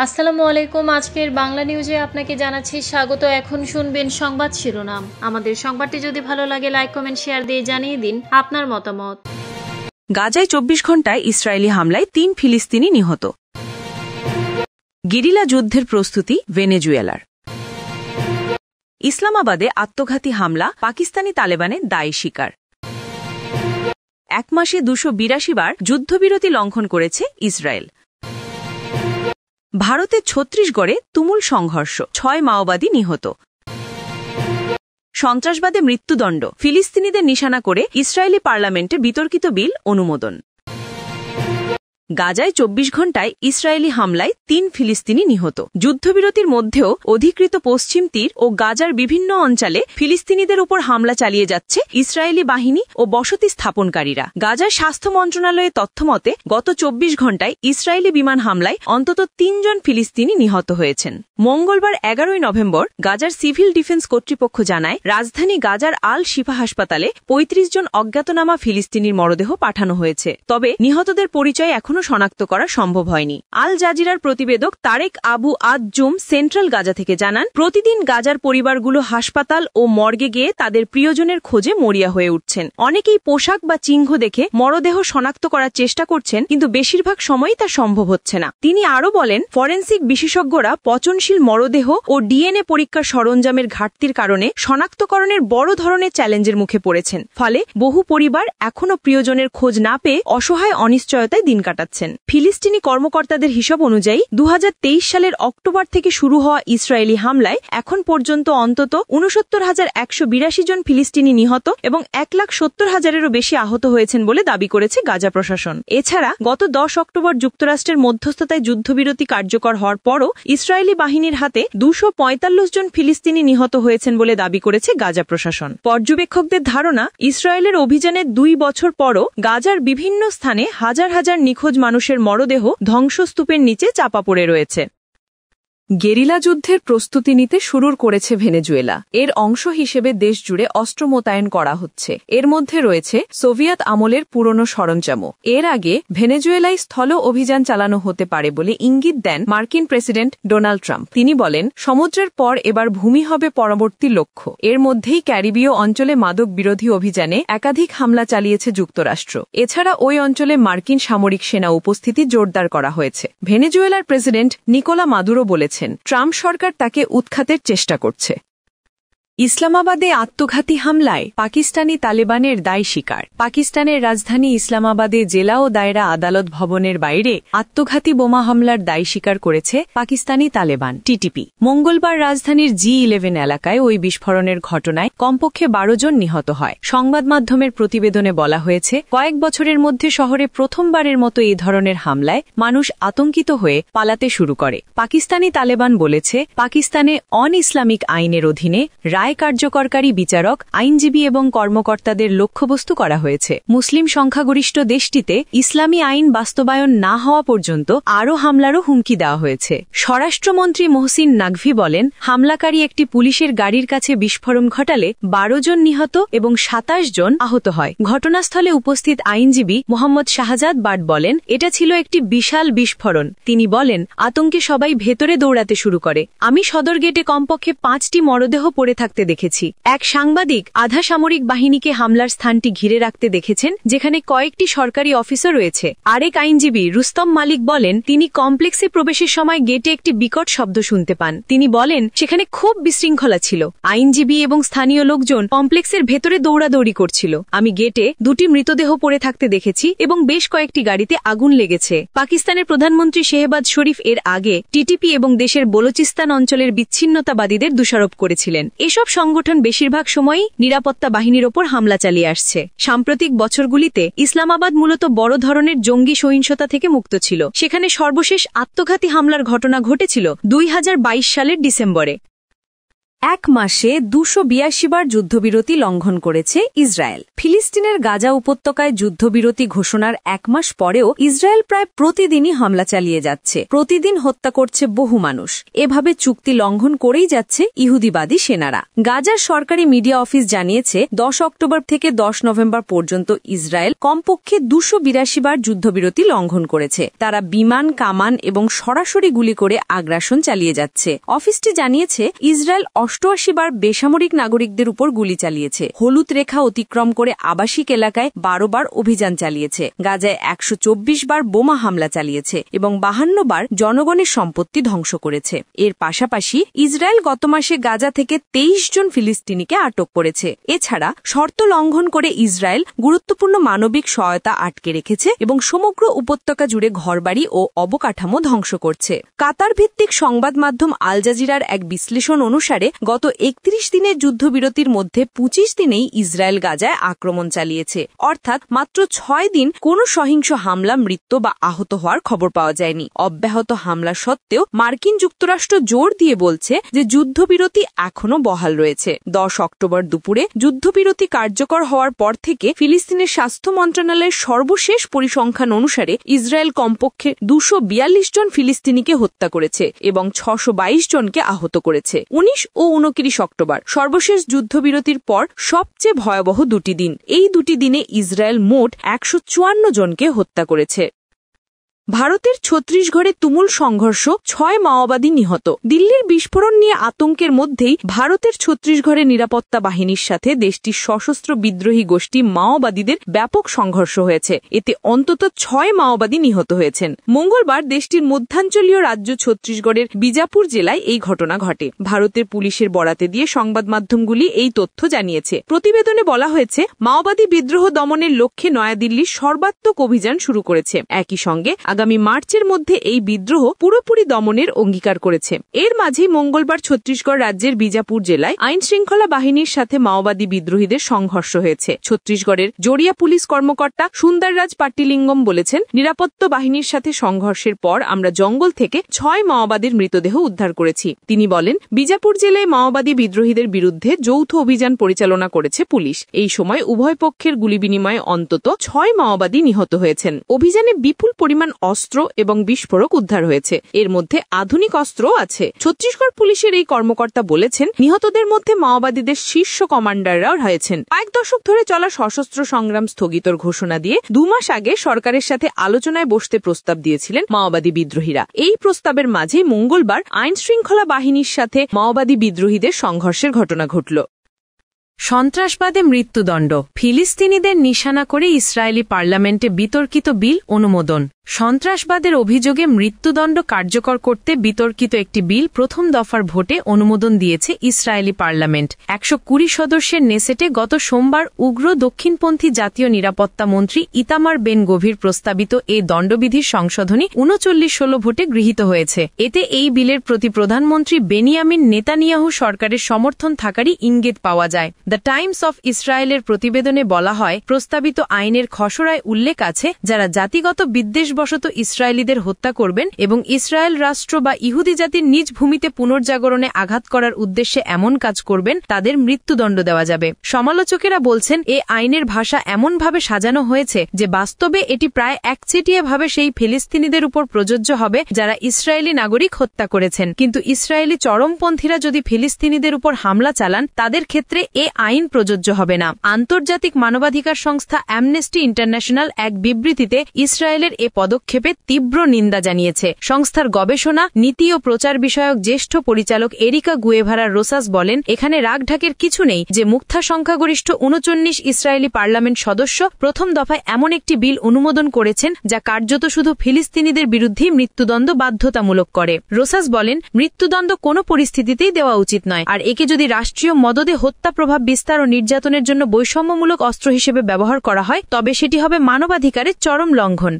আসসালামু আলাইকুম। আজকের বাংলা নিউজে আপনাকে জানাচ্ছি স্বাগত। এখন শুনবেন সংবাদ শিরোনাম। আমাদের সংবাদটি যদি ভালো লাগে লাইক কমেন্ট শেয়ার দিয়ে জানিয়ে দিন আপনার মতামত। গাজায় ২৪ ঘণ্টায় ইসরায়েলি হামলায় ৩ ফিলিস্তিনি নিহত। গেরিলা যুদ্ধের প্রস্তুতি ভেনেজুয়েলার। ইসলামাবাদে আত্মঘাতী হামলা, পাকিস্তানি তালেবানের দায় স্বীকার। ১ মাসে ২৮২ বার যুদ্ধবিরতি লঙ্ঘন করেছে ইসরায়েল। ভারতে ছত্তিশগড়ে তুমুল সংঘর্ষ, ৬ মাওবাদী নিহত। সন্ত্রাসবাদে মৃত্যুদণ্ড, ফিলিস্তিনিদের নিশানা করে ইসরায়েলি পার্লামেন্টে বিতর্কিত বিল অনুমোদন। গাজায় ২৪ ঘণ্টায় ইসরায়েলি হামলায় ৩ ফিলিস্তিনি নিহত। যুদ্ধবিরতির মধ্যেও অধিকৃত পশ্চিম তীর ও গাজার বিভিন্ন অঞ্চলে ফিলিস্তিনিদের উপর হামলা চালিয়ে যাচ্ছে ইসরায়েলি বাহিনী ও বসতি স্থাপনকারীরা। গাজার স্বাস্থ্য মন্ত্রণালয়ের তথ্যমতে গত ২৪ ঘণ্টায় ইসরায়েলি বিমান হামলায় অন্তত ৩ জন ফিলিস্তিনি নিহত হয়েছেন। মঙ্গলবার ১১ নভেম্বর গাজার সিভিল ডিফেন্স কর্তৃপক্ষ জানায়, রাজধানী গাজার আল শিফা হাসপাতালে ৩৫ জন অজ্ঞাতনামা ফিলিস্তিনির মরদেহ পাঠানো হয়েছে। তবে নিহতদের পরিচয় এখনও শনাক্ত করা সম্ভব হয়নি। আল জাজিরার প্রতিবেদক তারেক আবু আদ জুম সেন্ট্রাল গাজা থেকে জানান, প্রতিদিন গাজার পরিবারগুলো হাসপাতাল ও মর্গে গিয়ে তাদের প্রিয়জনের খোঁজে মরিয়া হয়ে উঠছেন। অনেকেই পোশাক বা চিহ্ন দেখে মরদেহ শনাক্ত করার চেষ্টা করছেন, কিন্তু বেশিরভাগ সময়ই তা সম্ভব হচ্ছে না। তিনি আরও বলেন, ফরেনসিক বিশেষজ্ঞরা পচনশীল মরদেহ ও ডিএনএ পরীক্ষার সরঞ্জামের ঘাটতির কারণে শনাক্তকরণের বড় ধরনের চ্যালেঞ্জের মুখে পড়েছেন। ফলে বহু পরিবার এখনও প্রিয়জনের খোঁজ না পেয়ে অসহায় অনিশ্চয়তায় দিন কাটাচ্ছেন। ফিলিস্তিনি কর্মকর্তাদের হিসাব অনুযায়ী ২০২৩ সালের অক্টোবর থেকে শুরু হওয়া ইসরায়েলি হামলায় এখন পর্যন্ত অন্তত ৬৯,১৮২ জন ফিলিস্তিনি নিহত এবং ১,৭০,০০০-এরও বেশি আহত হয়েছেন বলে দাবি করেছে গাজা প্রশাসন। এছাড়া গত ১০ অক্টোবর যুক্তরাষ্ট্রের মধ্যস্থতায় যুদ্ধবিরতি কার্যকর হওয়ার পরও ইসরায়েলি বাহিনীর হাতে ২৪৫ জন ফিলিস্তিনি নিহত হয়েছেন বলে দাবি করেছে গাজা প্রশাসন। পর্যবেক্ষকদের ধারণা, ইসরায়েলের অভিযানের ২ বছর পরও গাজার বিভিন্ন স্থানে হাজার হাজার নিখোঁজ মানুষের মরদেহ ধ্বংসস্তূপের নিচে চাপা পড়ে রয়েছে। গেরিলা যুদ্ধের প্রস্তুতি নিতে শুরু করেছে ভেনেজুয়েলা। এর অংশ হিসেবে দেশজুড়ে অস্ত্র মোতায়েন করা হচ্ছে। এর মধ্যে রয়েছে সোভিয়েত আমলের পুরনো সরঞ্জামও। এর আগে ভেনেজুয়েলায় স্থল অভিযান চালানো হতে পারে বলে ইঙ্গিত দেন মার্কিন প্রেসিডেন্ট ডোনাল্ড ট্রাম্প। তিনি বলেন, সমুদ্রের পর এবার ভূমি হবে পরবর্তী লক্ষ্য। এর মধ্যেই ক্যারিবীয় অঞ্চলে মাদক বিরোধী অভিযানে একাধিক হামলা চালিয়েছে যুক্তরাষ্ট্র। এছাড়া ওই অঞ্চলে মার্কিন সামরিক সেনা উপস্থিতি জোরদার করা হয়েছে। ভেনেজুয়েলার প্রেসিডেন্ট নিকোলা মাদুরো বলেছেন, ট্রাম্প সরকার তাকে উৎখাতের চেষ্টা করছে। ইসলামাবাদে আত্মঘাতী হামলায় পাকিস্তানি তালেবানের দায় স্বীকার। পাকিস্তানের রাজধানী ইসলামাবাদে জেলা ও দায়রা আদালত ভবনের বাইরে আত্মঘাতী বোমা হামলার দায় স্বীকার করেছে পাকিস্তানি তালেবান টিটিপি। মঙ্গলবার রাজধানীর G11 এলাকায় ওই বিস্ফোরণের ঘটনায় কমপক্ষে ১২ জন নিহত হয়। সংবাদ মাধ্যমের প্রতিবেদনে বলা হয়েছে, কয়েক বছরের মধ্যে শহরে প্রথমবারের মতো এই ধরনের হামলায় মানুষ আতঙ্কিত হয়ে পালাতে শুরু করে। পাকিস্তানি তালেবান বলেছে, পাকিস্তানে অন ইসলামিক আইনের অধীনে রায় কার্যকরকারী বিচারক, আইনজীবী এবং কর্মকর্তাদের লক্ষ্যবস্তু করা হয়েছে। মুসলিম সংখ্যাগরিষ্ঠ দেশটিতে ইসলামী আইন বাস্তবায়ন না হওয়া পর্যন্ত আরও হামলারও হুমকি দেওয়া হয়েছে। স্বরাষ্ট্রমন্ত্রী মোহসিন নাকভি বলেন, হামলাকারী একটি পুলিশের গাড়ির কাছে বিস্ফোরণ ঘটালে ১২ জন নিহত এবং ২৭ জন আহত হয়। ঘটনাস্থলে উপস্থিত আইনজীবী মোহাম্মদ শাহজাদ বাট বলেন, এটা ছিল একটি বিশাল বিস্ফোরণ। তিনি বলেন, আতঙ্কে সবাই ভেতরে দৌড়াতে শুরু করে। আমি সদর গেটে কমপক্ষে ৫টি মরদেহ পড়ে থাকতে দেখেছি। এক সাংবাদিক আধা সামরিক বাহিনীকে হামলার স্থানটি ঘিরে রাখতে দেখেছেন, যেখানে কয়েকটি সরকারি অফিসার রয়েছে। আরেক আইনজীবী রুস্তম মালিক বলেন, তিনি কমপ্লেক্সে প্রবেশের সময় গেটে একটি বিকট শব্দ শুনতে পান। তিনি বলেন, সেখানে খুব বিশৃঙ্খলা ছিল। আইনজীবী এবং স্থানীয় লোকজন কমপ্লেক্সের ভেতরে দৌড়াদৌড়ি করছিল। আমি গেটে ২টি মৃতদেহ পড়ে থাকতে দেখেছি এবং বেশ কয়েকটি গাড়িতে আগুন লেগেছে। পাকিস্তানের প্রধানমন্ত্রী শেহবাজ শরীফ এর আগে টিটিপি এবং দেশের বলুচিস্তান অঞ্চলের বিচ্ছিন্নতাবাদীদের দোষারোপ করেছিলেন। এসব সংগঠন বেশিরভাগ সময়ই নিরাপত্তা বাহিনীর ওপর হামলা চালিয়ে আসছে। সাম্প্রতিক বছরগুলিতে ইসলামাবাদ মূলত বড় ধরনের জঙ্গি সহিংসতা থেকে মুক্ত ছিল। সেখানে সর্বশেষ আত্মঘাতী হামলার ঘটনা ঘটেছিল ২০২২ সালের ডিসেম্বরে। এক মাসে 282 বার যুদ্ধবিরতি লঙ্ঘন করেছে ইসরায়েল। ফিলিস্তিনের গাজা উপত্যকায় যুদ্ধবিরতি ঘোষণার এক মাস পরেও ইসরায়েল প্রায় প্রতিদিনই হামলা চালিয়ে যাচ্ছে, প্রতিদিন হত্যা করছে বহু মানুষ। এভাবে চুক্তি লঙ্ঘন করেই যাচ্ছে ইহুদিবাদী সেনারা। গাজার সরকারি মিডিয়া অফিস জানিয়েছে 10 অক্টোবর থেকে 10 নভেম্বর পর্যন্ত ইসরায়েল কমপক্ষে 282 বার যুদ্ধবিরতি লঙ্ঘন করেছে। তারা বিমান, কামান এবং সরাসরি গুলি করে আগ্রাসন চালিয়ে যাচ্ছে। অফিসটি জানিয়েছে ইসরায়েল 88 বার বেসামরিক নাগরিকদের উপর গুলি চালিয়েছে, হলুদ রেখা অতিক্রম করে আবাসিক এলাকায় 12 বার অভিযান চালিয়েছে, গাজায় 124 বার বোমা হামলা চালিয়েছে এবং 52 বার জনগণের সম্পত্তি ধ্বংস করেছে। এর পাশাপাশি ইসরায়েল গত মাসে গাজা থেকে 23 জন ফিলিস্তিনিকে আটক করেছে। এছাড়া শর্ত লঙ্ঘন করে ইসরায়েল গুরুত্বপূর্ণ মানবিক সহায়তা আটকে রেখেছে এবং সমগ্র উপত্যকা জুড়ে ঘরবাড়ি ও অবকাঠামো ধ্বংস করছে। কাতার ভিত্তিক সংবাদ মাধ্যম আল জাজিরার এক বিশ্লেষণ অনুসারে গত 31 দিনের যুদ্ধবিরতির মধ্যে 25 দিনেই ইসরায়েল গাজায় আক্রমণ চালিয়েছে, অর্থাৎ মাত্র 6 দিন কোনো সহিংস হামলা, মৃত্যু বা আহত হওয়ার খবর পাওয়া যায়নি। অব্যাহত হামলা সত্ত্বেও মার্কিন যুক্তরাষ্ট্র জোর দিয়ে বলছে যে যুদ্ধবিরতি এখনও বহাল রয়েছে। 10 অক্টোবর দুপুরে যুদ্ধবিরতি কার্যকর হওয়ার পর থেকে ফিলিস্তিনের স্বাস্থ্য মন্ত্রণালয়ের সর্বশেষ পরিসংখ্যান অনুসারে ইসরায়েল কমপক্ষে 242 জন ফিলিস্তিনিকে হত্যা করেছে এবং 622 জনকে আহত করেছে। 19 ও 29 অক্টোবর সর্বশেষ যুদ্ধবিরতির পর সবচেয়ে ভয়াবহ দুটি দিন। এই দুটি দিনে ইসরায়েল মোট 154 জনকে হত্যা করেছে। ভারতের ছত্তিশগড়ে তুমুল সংঘর্ষ, 6 মাওবাদী নিহত। দিল্লির বিস্ফোরণ নিয়ে আতঙ্কের মধ্যেই ভারতের ছত্তিশগড়ে নিরাপত্তা বাহিনীর সাথে দেশটির সশস্ত্র বিদ্রোহী গোষ্ঠী মাওবাদীদের ব্যাপক সংঘর্ষ হয়েছে। এতে অন্তত 6 মাওবাদী নিহত হয়েছেন। মঙ্গলবার দেশটির মধ্যাঞ্চলীয় রাজ্য ছত্তিশগড়ের বিজাপুর জেলায় এই ঘটনা ঘটে। ভারতের পুলিশের বরাতে দিয়ে সংবাদ মাধ্যমগুলি এই তথ্য জানিয়েছে। প্রতিবেদনে বলা হয়েছে, মাওবাদী বিদ্রোহ দমনের লক্ষ্যে নয়াদিল্লি সর্বাত্মক অভিযান শুরু করেছে। একই সঙ্গে আগামী মার্চের মধ্যে এই বিদ্রোহ পুরোপুরি দমনের অঙ্গীকার করেছে। এর মাঝেই মঙ্গলবার ছত্তিশগড় রাজ্যের বিজাপুর জেলায় আইন শৃঙ্খলা বাহিনীর সাথে মাওবাদী বিদ্রোহীদের সংঘর্ষ হয়েছে। ছত্তিশগড়ের জড়িয়া পুলিশ কর্মকর্তা সুন্দররাজ পাটিলিঙ্গম বলেছেন, নিরাপত্তা বাহিনীর সাথে সংঘর্ষের পর আমরা জঙ্গল থেকে 6 মাওবাদীর মৃতদেহ উদ্ধার করেছি। তিনি বলেন, বিজাপুর জেলায় মাওবাদী বিদ্রোহীদের বিরুদ্ধে যৌথ অভিযান পরিচালনা করেছে পুলিশ। এই সময় উভয় পক্ষের গুলি বিনিময়ে অন্তত 6 মাওবাদী নিহত হয়েছেন। অভিযানে বিপুল পরিমাণ অস্ত্র এবং বিস্ফোরক উদ্ধার হয়েছে। এর মধ্যে আধুনিক অস্ত্রও আছে। ছত্তিশগড় পুলিশের এই কর্মকর্তা বলেছেন, নিহতদের মধ্যে মাওবাদীদের শীর্ষ কমান্ডাররাও রয়েছেন। কয়েক দশক ধরে চলা সশস্ত্র সংগ্রাম স্থগিতর ঘোষণা দিয়ে 2 মাস আগে সরকারের সাথে আলোচনায় বসতে প্রস্তাব দিয়েছিলেন মাওবাদী বিদ্রোহীরা। এই প্রস্তাবের মাঝেই মঙ্গলবার আইন শৃঙ্খলা বাহিনীর সাথে মাওবাদী বিদ্রোহীদের সংঘর্ষের ঘটনা ঘটল। সন্ত্রাসবাদে মৃত্যুদণ্ড, ফিলিস্তিনিদের নিশানা করে ইসরায়েলি পার্লামেন্টে বিতর্কিত বিল অনুমোদন। সন্ত্রাসবাদের অভিযোগে মৃত্যুদণ্ড কার্যকর করতে বিতর্কিত একটি বিল প্রথম দফার ভোটে অনুমোদন দিয়েছে ইসরায়েলি পার্লামেন্ট। 120 সদস্যের নেসেটে গত সোমবার উগ্র দক্ষিণপন্থী জাতীয় নিরাপত্তা মন্ত্রী ইতামার বেন গভির প্রস্তাবিত এই দণ্ডবিধির সংশোধনী 39-16 ভোটে গৃহীত হয়েছে। এতে এই বিলের প্রতি প্রধানমন্ত্রী বেনিয়ামিন নেতানিয়াহু সরকারের সমর্থন থাকারই ইঙ্গিত পাওয়া যায়। দ্য টাইমস অফ ইসরায়েলের প্রতিবেদনে বলা হয়, প্রস্তাবিত আইনের খসড়ায় উল্লেখ আছে, যারা জাতিগত বিদ্বেষবশত ইসরায়েলিদের হত্যা করবেন এবং ইসরায়েল রাষ্ট্র বা ইহুদি জাতির নিজ ভূমিতে পুনর্জাগরণে আঘাত করার উদ্দেশ্যে এমন কাজ করবেন, তাদের মৃত্যুদণ্ড দেওয়া যাবে। সমালোচকেরা বলছেন, এ আইনের ভাষা এমনভাবে সাজানো হয়েছে যে বাস্তবে এটি প্রায় একচেটিয়াভাবে সেই ফিলিস্তিনিদের উপর প্রযোজ্য হবে যারা ইসরায়েলি নাগরিক হত্যা করেছেন। কিন্তু ইসরায়েলি চরমপন্থীরা যদি ফিলিস্তিনিদের উপর হামলা চালান, তাদের ক্ষেত্রে এ আইন প্রযোজ্য হবে না। আন্তর্জাতিক মানবাধিকার সংস্থা অ্যামনেস্টি ইন্টারন্যাশনাল এক বিবৃতিতে ইসরায়েলের এ পদক্ষেপে তীব্র নিন্দা জানিয়েছে। সংস্থার গবেষণা, নীতি ও প্রচার বিষয়ক জ্যেষ্ঠ পরিচালক এরিকা গুয়েভারা রোসাস বলেন, এখানে রাগঢাকের কিছু নেই যে মুক্তা সংখ্যাগরিষ্ঠ 39 ইসরায়েলি পার্লামেন্ট সদস্য প্রথম দফায় এমন একটি বিল অনুমোদন করেছেন যা কার্যত শুধু ফিলিস্তিনিদের বিরুদ্ধেই মৃত্যুদণ্ড বাধ্যতামূলক করে। রোসাস বলেন, মৃত্যুদণ্ড কোনো পরিস্থিতিতেই দেওয়া উচিত নয়, আর একে যদি রাষ্ট্রীয় মদদে হত্যা প্রভাব বিস্তার ও নির্যাতনের জন্য বৈষম্যমূলক অস্ত্র হিসেবে ব্যবহার করা হয়, তবে সেটি হবে মানবাধিকারের চরম লঙ্ঘন।